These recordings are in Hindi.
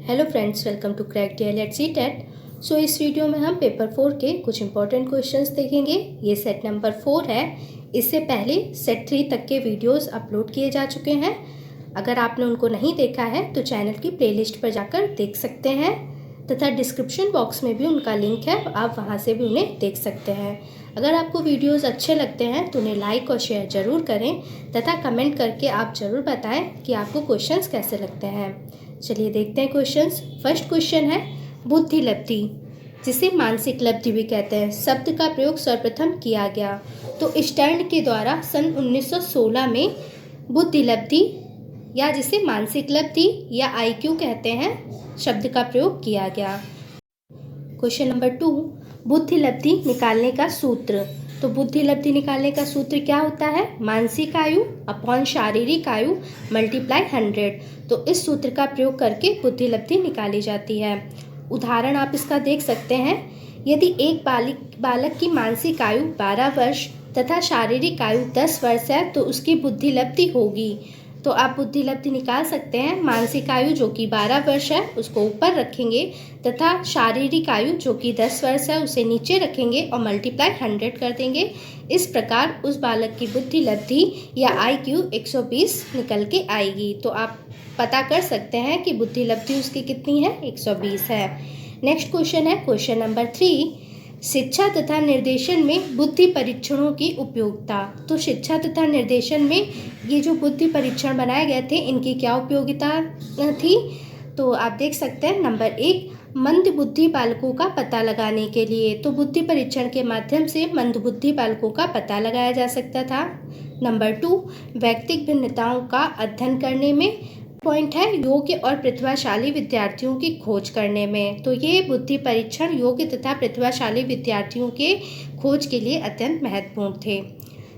Hello friends, welcome to crack DLED CTET। So इस वीडियो में हम पेपर 4 के कुछ इंपॉर्टेंट क्वेश्चंस देखेंगे। ये सेट नंबर 4 है। इससे पहले सेट 3 तक के वीडियोस अपलोड किए जा चुके हैं। अगर आपने उनको नहीं देखा है तो चैनल की प्लेलिस्ट पर जाकर देख सकते हैं तथा डिस्क्रिप्शन बॉक्स में भी उनका लिंक है, आप वहां से भी उन्हें देख सकते हैं। अगर आपको वीडियोस अच्छे लगते हैं तो उन्हें लाइक और शेयर ज़रूर करें तथा कमेंट करके आप ज़रूर बताएं कि आपको क्वेश्चंस कैसे लगते हैं। चलिए देखते हैं क्वेश्चंस। फर्स्ट क्वेश्चन है बुद्धि लब्धि, जिसे मानसिक लब्धि भी कहते हैं, शब्द का प्रयोग सर्वप्रथम किया गया। तो स्टर्न के द्वारा सन 1916 में बुद्धि लब्धि या जिसे मानसिक लब्धि या IQ कहते हैं शब्द का प्रयोग किया गया। क्वेश्चन नंबर 2, बुद्धि लब्धि निकालने का सूत्र। तो बुद्धि लब्धि निकालने का सूत्र क्या होता है? मानसिक आयु अपॉन शारीरिक आयु मल्टीप्लाई 100। तो इस सूत्र का प्रयोग करके बुद्धि लब्धि निकाली जाती है। उदाहरण आप इसका देख सकते हैं। यदि एक बालक की मानसिक आयु 12 वर्ष तथा शारीरिक आयु 10 वर्ष है तो उसकी बुद्धि लब्धि होगी। तो आप बुद्धि लब्धि निकाल सकते हैं। मानसिक आयु जो कि 12 वर्ष है उसको ऊपर रखेंगे तथा शारीरिक आयु जो कि 10 वर्ष है उसे नीचे रखेंगे और मल्टीप्लाई 100 कर देंगे। इस प्रकार उस बालक की बुद्धि लब्धि या IQ 120 निकल के आएगी। तो आप पता कर सकते हैं कि बुद्धि लब्धि उसकी कितनी है, 120 है। नेक्स्ट क्वेश्चन है क्वेश्चन नंबर 3, शिक्षा तथा निर्देशन में बुद्धि परीक्षणों की उपयोगिता। तो शिक्षा तथा निर्देशन में ये जो बुद्धि परीक्षण बनाए गए थे इनकी क्या उपयोगिता थी? तो आप देख सकते हैं। नंबर 1, मंद बुद्धि बालकों का पता लगाने के लिए। तो बुद्धि परीक्षण के माध्यम से मंद बुद्धि बालकों का पता लगाया जा सकता था। नंबर 2, व्यक्तिगत भिन्नताओं का अध्ययन करने में। पॉइंट है योग्य और प्रतिभाशाली विद्यार्थियों की खोज करने में। तो ये बुद्धि परीक्षण योग्य तथा प्रतिभाशाली विद्यार्थियों के खोज के लिए अत्यंत महत्वपूर्ण थे।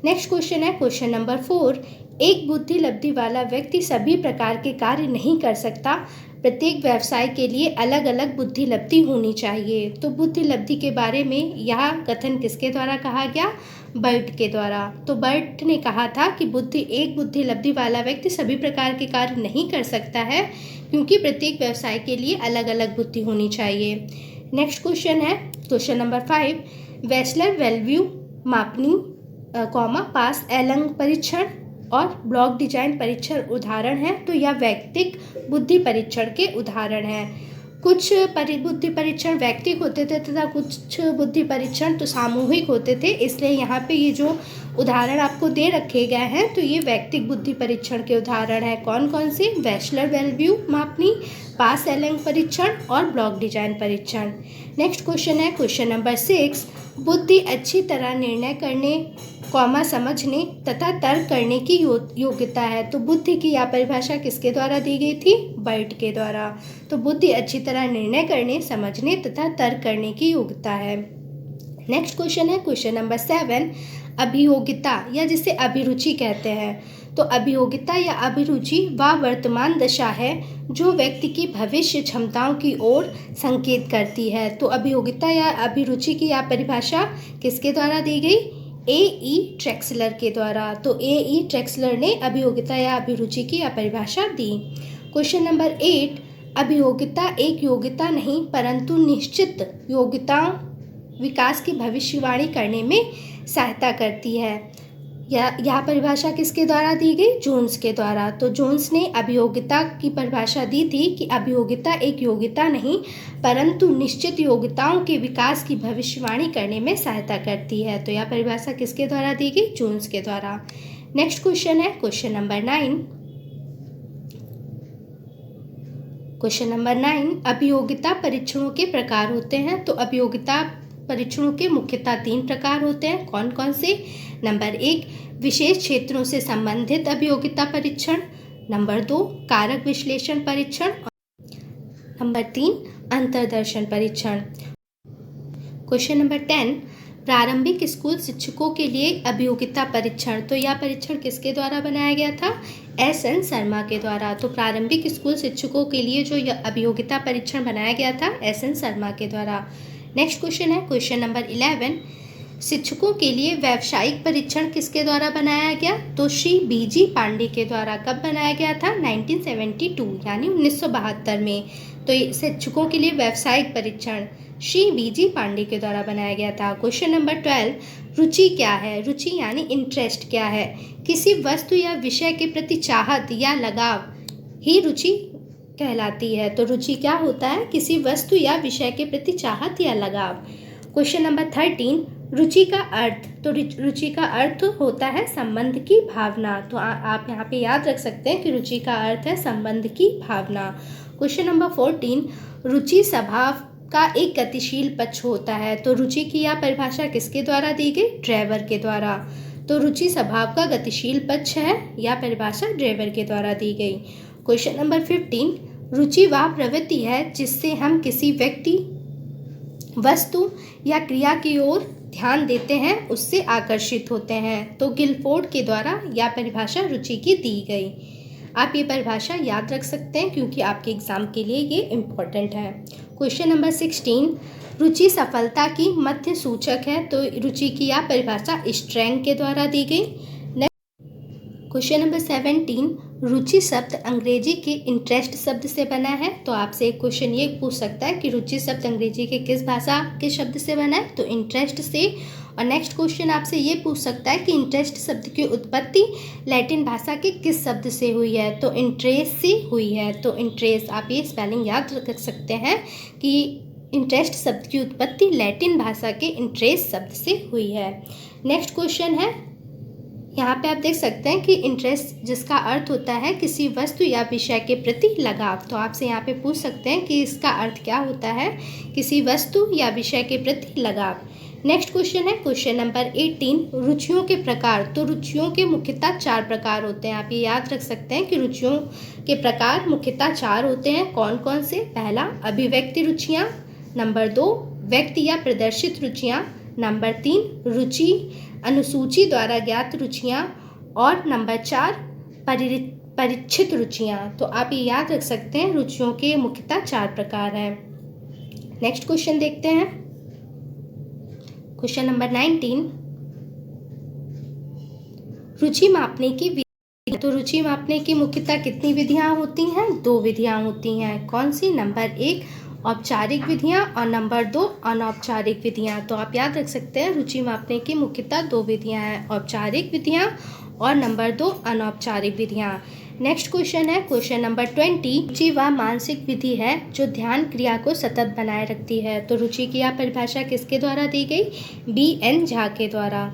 नेक्स्ट क्वेश्चन है क्वेश्चन नंबर 4, एक बुद्धि लब्धि वाला व्यक्ति सभी प्रकार के कार्य नहीं कर सकता। प्रत्येक व्यवसाय के लिए अलग अलग बुद्धि लब्धि होनी चाहिए। तो बुद्धि लब्धि के बारे में यह कथन किसके द्वारा कहा गया? बर्ट के द्वारा। तो बर्ट ने कहा था कि एक बुद्धि लब्धि वाला व्यक्ति सभी प्रकार के कार्य नहीं कर सकता है क्योंकि प्रत्येक व्यवसाय के लिए अलग अलग बुद्धि होनी चाहिए। नेक्स्ट क्वेश्चन है क्वेश्चन नंबर 5, वेस्लर वेलव्यू मापनी पास एलंग परीक्षण और ब्लॉक डिजाइन परीक्षण उदाहरण है। तो यह वैयक्तिक बुद्धि परीक्षण के उदाहरण हैं। कुछ बुद्धि परीक्षण वैयक्तिक होते थे तथा कुछ बुद्धि परीक्षण तो सामूहिक होते थे। इसलिए यहाँ पे ये जो उदाहरण आपको दे रखे गए हैं तो ये वैयक्तिक बुद्धि परीक्षण के उदाहरण है। कौन कौन से? वेस्लर वेलव्यू मापनी, पास एलंग परीक्षण और ब्लॉक डिजाइन परीक्षण। नेक्स्ट क्वेश्चन है क्वेश्चन नंबर 6, बुद्धि अच्छी तरह निर्णय करने समझने तथा तर्क करने की योग्यता है। तो बुद्धि की यह परिभाषा किसके द्वारा दी गई थी? बर्ट के द्वारा। तो बुद्धि अच्छी तरह निर्णय करने, समझने तथा तर्क करने की योग्यता है। नेक्स्ट क्वेश्चन है क्वेश्चन नंबर 7, अभियोगिता या जिसे अभिरुचि कहते हैं। तो अभियोगिता या अभिरुचि वह वर्तमान दशा है जो व्यक्ति की भविष्य क्षमताओं की ओर संकेत करती है। तो अभियोगिता या अभिरुचि की यह परिभाषा किसके द्वारा दी गई? A.E. ट्रेक्सलर के द्वारा। तो A.E. ट्रेक्सलर ने अभियोगिता या अभिरुचि की यह परिभाषा दी। क्वेश्चन नंबर 8, अभियोगिता एक योग्यता नहीं परंतु निश्चित योग्यताओं विकास की भविष्यवाणी करने में सहायता करती है। यह परिभाषा किसके द्वारा दी गई? जोन्स के द्वारा। तो जोन्स ने अभियोगिता की परिभाषा दी थी कि अभियोगिता एक योग्यता नहीं परंतु निश्चित योग्यताओं के विकास की भविष्यवाणी करने में सहायता करती है। तो यह परिभाषा किसके द्वारा दी गई? जोन्स के द्वारा। नेक्स्ट क्वेश्चन है क्वेश्चन नंबर 9। क्वेश्चन नंबर 9, अभियोगिता परीक्षणों के प्रकार होते हैं। तो अभियोगिता परीक्षणों के मुख्यतः 3 प्रकार होते हैं। कौन कौन से? नंबर 1, विशेष क्षेत्रों से संबंधित अभियोगिता परीक्षण। नंबर 2, कारक विश्लेषण परीक्षण। नंबर 3, अंतर्दर्शन परीक्षण। क्वेश्चन नंबर 10, प्रारंभिक स्कूल शिक्षकों के लिए अभियोगिता परीक्षण। तो यह परीक्षण किसके द्वारा बनाया गया था? SN शर्मा के द्वारा। तो प्रारंभिक स्कूल शिक्षकों के लिए जो यह अभियोगिता परीक्षण बनाया गया था SN शर्मा के द्वारा। नेक्स्ट क्वेश्चन है क्वेश्चन नंबर 11, शिक्षकों के लिए व्यावसायिक परीक्षण किसके द्वारा बनाया गया? तो श्री बीजी पांडे के द्वारा। कब बनाया गया था? 1972 यानी 1972 में। तो शिक्षकों के लिए व्यावसायिक परीक्षण श्री बीजी पांडे के द्वारा बनाया गया था। क्वेश्चन नंबर 12, रुचि क्या है? रुचि यानी इंटरेस्ट क्या है? किसी वस्तु या विषय के प्रति चाहत या लगाव ही रुचि कहलाती है। तो रुचि क्या होता है? किसी वस्तु या विषय के प्रति चाहत या लगाव। क्वेश्चन नंबर 13, रुचि का अर्थ। तो रुचि का अर्थ होता है संबंध की भावना। तो आप यहाँ पे याद रख सकते हैं कि रुचि का अर्थ है संबंध की भावना। क्वेश्चन नंबर 14, रुचि स्वभाव का एक गतिशील पक्ष होता है। तो रुचि की यह परिभाषा किसके द्वारा दी गई? ड्रेवर के द्वारा। तो रुचि स्वभाव का गतिशील पक्ष है, यह परिभाषा ड्रेवर के द्वारा दी गई। क्वेश्चन नंबर 15, रुचि वह प्रवृत्ति है जिससे हम किसी व्यक्ति, वस्तु या क्रिया की ओर ध्यान देते हैं, उससे आकर्षित होते हैं। तो गिलफोर्ड के द्वारा यह परिभाषा रुचि की दी गई। आप ये परिभाषा याद रख सकते हैं क्योंकि आपके एग्जाम के लिए ये इम्पोर्टेंट है। क्वेश्चन नंबर 16, रुचि सफलता की मध्य सूचक है। तो रुचि की यह परिभाषा स्ट्रैंग के द्वारा दी गई। क्वेश्चन नंबर 17, रुचि शब्द अंग्रेजी के इंटरेस्ट शब्द से बना है। तो आपसे एक क्वेश्चन ये पूछ सकता है कि रुचि शब्द अंग्रेजी के किस भाषा के शब्द से बना है? तो इंटरेस्ट से। और नेक्स्ट क्वेश्चन आपसे ये पूछ सकता है कि इंटरेस्ट शब्द की उत्पत्ति लैटिन भाषा के किस शब्द से हुई है? तो इंटरेस्ट से हुई है। तो इंटरेस्ट, आप ये स्पेलिंग याद रख सकते हैं कि इंटरेस्ट शब्द की उत्पत्ति लैटिन भाषा के इंटरेस्ट शब्द से हुई है। नेक्स्ट क्वेश्चन है, यहाँ पे आप देख सकते हैं कि इंटरेस्ट जिसका अर्थ होता है किसी वस्तु या विषय के प्रति लगाव। तो आपसे यहाँ पे पूछ सकते हैं कि इसका अर्थ क्या होता है? किसी वस्तु या विषय के प्रति लगाव। नेक्स्ट क्वेश्चन है क्वेश्चन नंबर 18, रुचियों के प्रकार। तो रुचियों के मुख्यतः 4 प्रकार होते हैं। आप ये याद रख सकते हैं कि रुचियों के प्रकार मुख्यतः 4 होते हैं। कौन कौन से? पहला, अभिव्यक्ति रुचियाँ। नंबर 2, व्यक्ति या प्रदर्शित रुचियाँ। नंबर 3, रुचि अनुसूची द्वारा ज्ञात रुचियाँ। और नंबर 4, परिचित रुचियाँ। तो आप ये याद रख सकते हैं रुचियों के मुख्यतः 4 प्रकार हैं। नेक्स्ट क्वेश्चन देखते हैं, क्वेश्चन नंबर 19, रुचि मापने की विधि। तो रुचि मापने की मुख्यतः कितनी विधियाँ होती हैं? 2 विधियाँ होती हैं। कौन सी? नंबर 1, औपचारिक विधियाँ और नंबर 2, अनौपचारिक विधियाँ। तो आप याद रख सकते हैं रुचि मापने की मुख्यतः 2 विधियाँ हैं, औपचारिक विधियाँ और नंबर 2, अनौपचारिक विधियाँ। नेक्स्ट क्वेश्चन है क्वेश्चन नंबर 20, रुचि वह मानसिक विधि है जो ध्यान क्रिया को सतत बनाए रखती है। तो रुचि की यह परिभाषा किसके द्वारा दी गई? BN झा के द्वारा।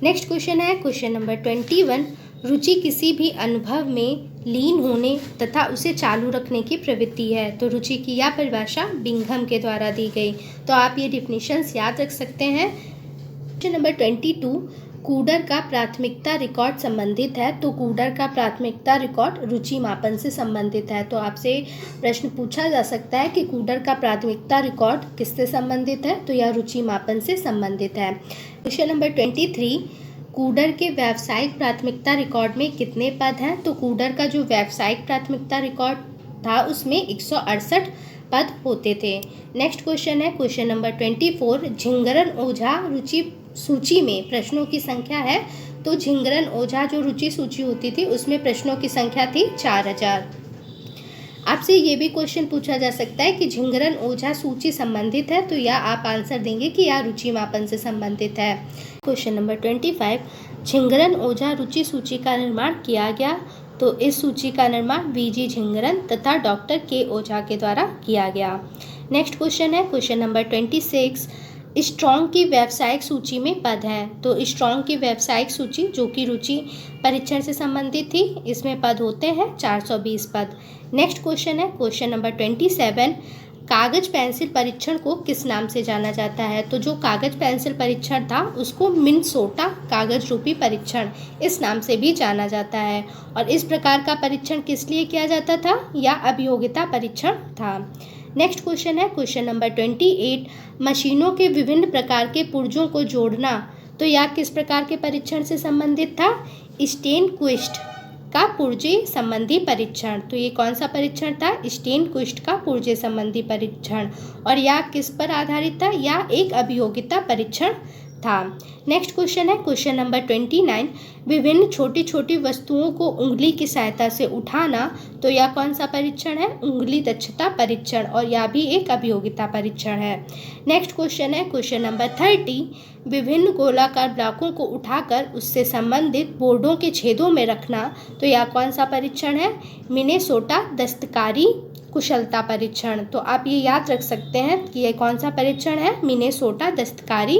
नेक्स्ट क्वेश्चन है क्वेश्चन नंबर 21, रुचि किसी भी अनुभव में लीन होने तथा उसे चालू रखने की प्रवृत्ति है। तो रुचि की यह परिभाषा बिंघम के द्वारा दी गई। तो आप ये डिफिनीशंस याद रख सकते हैं। क्वेश्चन नंबर 22, कूडर का प्राथमिकता रिकॉर्ड संबंधित है। तो कूडर का प्राथमिकता रिकॉर्ड रुचि मापन से संबंधित है। तो आपसे प्रश्न पूछा जा सकता है कि कूडर का प्राथमिकता रिकॉर्ड किससे संबंधित है? तो यह रुचि मापन से संबंधित है। क्वेश्चन नंबर 23, कूडर के व्यावसायिक प्राथमिकता रिकॉर्ड में कितने पद हैं? तो कूडर का जो व्यावसायिक प्राथमिकता रिकॉर्ड था उसमें 168 पद होते थे। नेक्स्ट क्वेश्चन है क्वेश्चन नंबर 24, झिंगरन ओझा रुचि सूची में प्रश्नों की संख्या है। तो झिंगरन ओझा जो रुचि सूची होती थी उसमें प्रश्नों की संख्या थी 4000। आपसे ये भी क्वेश्चन पूछा जा सकता है कि झिंगरन ओझा सूची संबंधित है। तो यह आप आंसर देंगे कि यह रुचि मापन से संबंधित है। क्वेश्चन नंबर 25, झिंगरन ओझा रुचि सूची का निर्माण किया गया। तो इस सूची का निर्माण VG झिंगरन तथा डॉक्टर K ओझा के द्वारा किया गया। नेक्स्ट क्वेश्चन है क्वेश्चन नंबर 26, स्ट्रॉन्ग की व्यावसायिक सूची में पद हैं। तो स्ट्रॉन्ग की व्यावसायिक सूची जो कि रुचि परीक्षण से संबंधित थी, इसमें पद होते हैं 420 पद। नेक्स्ट क्वेश्चन है क्वेश्चन नंबर 27, कागज पेंसिल परीक्षण को किस नाम से जाना जाता है? तो जो कागज पेंसिल परीक्षण था उसको मिनेसोटा कागज रूपी परीक्षण इस नाम से भी जाना जाता है। और इस प्रकार का परीक्षण किस लिए किया जाता था? या अभियोगिता परीक्षण था। नेक्स्ट क्वेश्चन है क्वेश्चन नंबर 28, मशीनों के विभिन्न प्रकार के पुर्जों को जोड़ना। तो यह किस प्रकार के परीक्षण से संबंधित था? स्टेनक्विस्ट का पुर्जे संबंधी परीक्षण। तो ये कौन सा परीक्षण था? स्टेनक्विस्ट का पुर्जे संबंधी परीक्षण। और यह किस पर आधारित था? यह एक अभियोगिता परीक्षण था। नेक्स्ट क्वेश्चन है क्वेश्चन नंबर 29, विभिन्न छोटी छोटी वस्तुओं को उंगली की सहायता से उठाना, तो यह कौन सा परीक्षण है? उंगली दक्षता परीक्षण, और यह भी एक अभियोगिता परीक्षण है। नेक्स्ट क्वेश्चन है क्वेश्चन नंबर 30, विभिन्न गोलाकार ब्लॉकों को उठाकर उससे संबंधित बोर्डों के छेदों में रखना, तो यह कौन सा परीक्षण है? मिनेसोटा दस्तकारी कुशलता परीक्षण। तो आप ये याद रख सकते हैं कि यह कौन सा परीक्षण है? मिनेसोटा दस्तकारी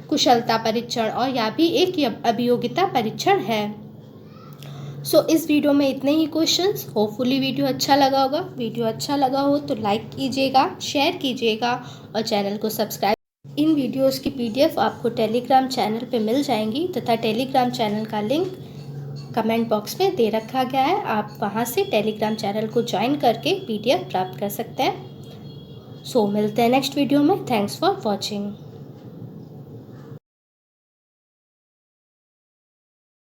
कुशलता परीक्षण, और यह भी एक अभियोगिता परीक्षण है। इस वीडियो में इतने ही क्वेश्चंस। होपफुली वीडियो अच्छा लगा होगा। वीडियो अच्छा लगा हो तो लाइक कीजिएगा, शेयर कीजिएगा और चैनल को सब्सक्राइब। इन वीडियोस की PDF आपको टेलीग्राम चैनल पे मिल जाएंगी तथा टेलीग्राम चैनल का लिंक कमेंट बॉक्स में दे रखा गया है। आप वहाँ से टेलीग्राम चैनल को ज्वाइन करके PDF प्राप्त कर सकते हैं। मिलते हैं नेक्स्ट वीडियो में। Thanks for watching.